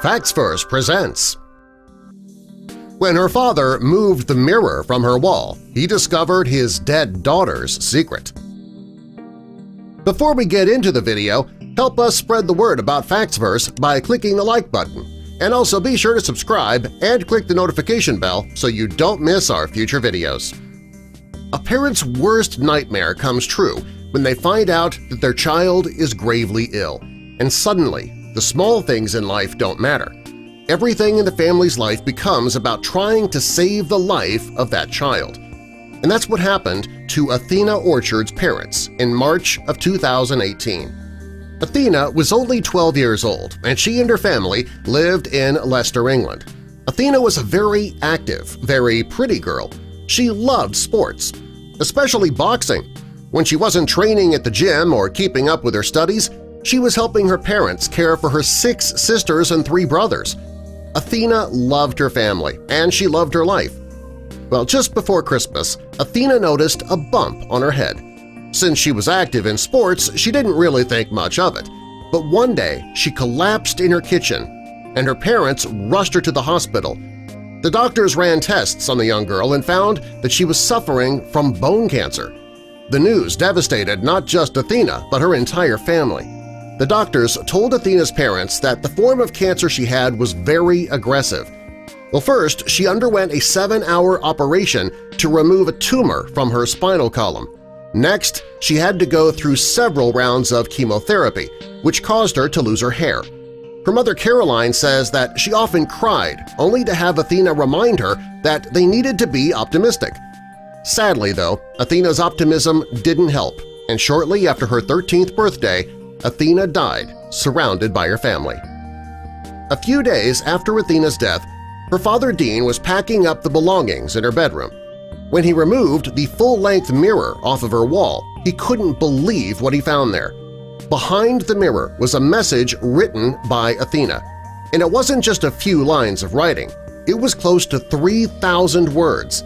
Facts First presents. When her father moved the mirror from her wall, he discovered his dead daughter's secret. Before we get into the video, help us spread the word about Facts First by clicking the like button, and also be sure to subscribe and click the notification bell so you don't miss our future videos. A parent's worst nightmare comes true when they find out that their child is gravely ill, and suddenly the small things in life don't matter. Everything in the family's life becomes about trying to save the life of that child. And that's what happened to Athena Orchard's parents in March of 2018. Athena was only 12 years old, and she and her family lived in Leicester, England. Athena was a very active, very pretty girl. She loved sports, especially boxing. When she wasn't training at the gym or keeping up with her studies, she was helping her parents care for her 6 sisters and 3 brothers. Athena loved her family, and she loved her life. Well, just before Christmas, Athena noticed a bump on her head. Since she was active in sports, she didn't really think much of it. But one day, she collapsed in her kitchen, and her parents rushed her to the hospital. The doctors ran tests on the young girl and found that she was suffering from bone cancer. The news devastated not just Athena, but her entire family. The doctors told Athena's parents that the form of cancer she had was very aggressive. Well, first, she underwent a 7-hour operation to remove a tumor from her spinal column. Next, she had to go through several rounds of chemotherapy, which caused her to lose her hair. Her mother Caroline says that she often cried, only to have Athena remind her that they needed to be optimistic. Sadly, though, Athena's optimism didn't help, and shortly after her 13th birthday, Athena died, surrounded by her family. A few days after Athena's death, her father Dean was packing up the belongings in her bedroom. When he removed the full-length mirror off of her wall, he couldn't believe what he found there. Behind the mirror was a message written by Athena, and it wasn't just a few lines of writing. It was close to 3,000 words.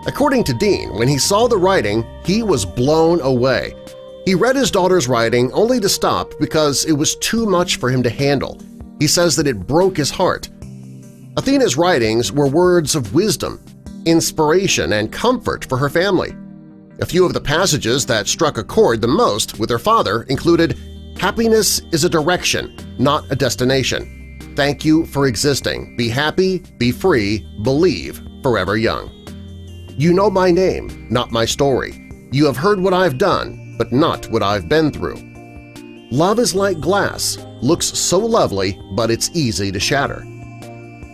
According to Dean, when he saw the writing, he was blown away. He read his daughter's writing only to stop because it was too much for him to handle. He says that it broke his heart. Athena's writings were words of wisdom, inspiration, and comfort for her family. A few of the passages that struck a chord the most with her father included, "Happiness is a direction, not a destination. Thank you for existing. Be happy, be free, believe, forever young. You know my name, not my story. You have heard what I've done, but not what I've been through. Love is like glass, looks so lovely, but it's easy to shatter.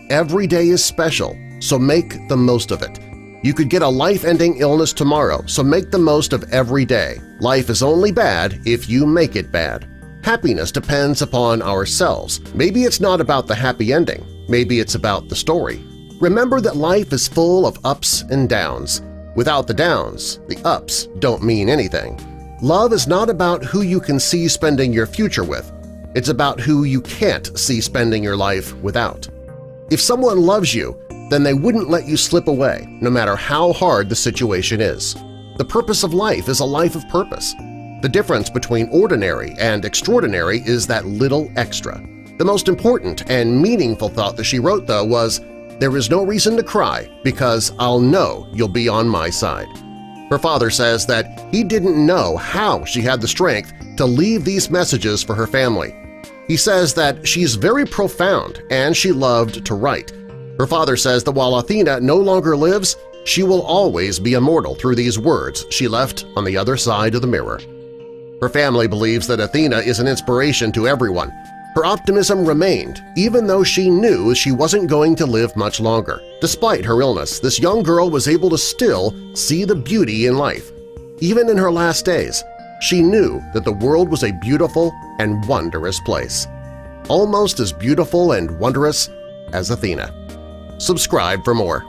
Every day is special, so make the most of it. You could get a life-ending illness tomorrow, so make the most of every day. Life is only bad if you make it bad. Happiness depends upon ourselves. Maybe it's not about the happy ending. Maybe it's about the story. Remember that life is full of ups and downs. Without the downs, the ups don't mean anything. Love is not about who you can see spending your future with. It's about who you can't see spending your life without. If someone loves you, then they wouldn't let you slip away, no matter how hard the situation is. The purpose of life is a life of purpose. The difference between ordinary and extraordinary is that little extra. The most important and meaningful thought that she wrote, though, was, "There is no reason to cry because I'll know you'll be on my side." Her father says that he didn't know how she had the strength to leave these messages for her family. He says that she's very profound and she loved to write. Her father says that while Athena no longer lives, she will always be immortal through these words she left on the other side of the mirror. Her family believes that Athena is an inspiration to everyone. Her optimism remained, even though she knew she wasn't going to live much longer. Despite her illness, this young girl was able to still see the beauty in life. Even in her last days, she knew that the world was a beautiful and wondrous place. Almost as beautiful and wondrous as Athena. Subscribe for more.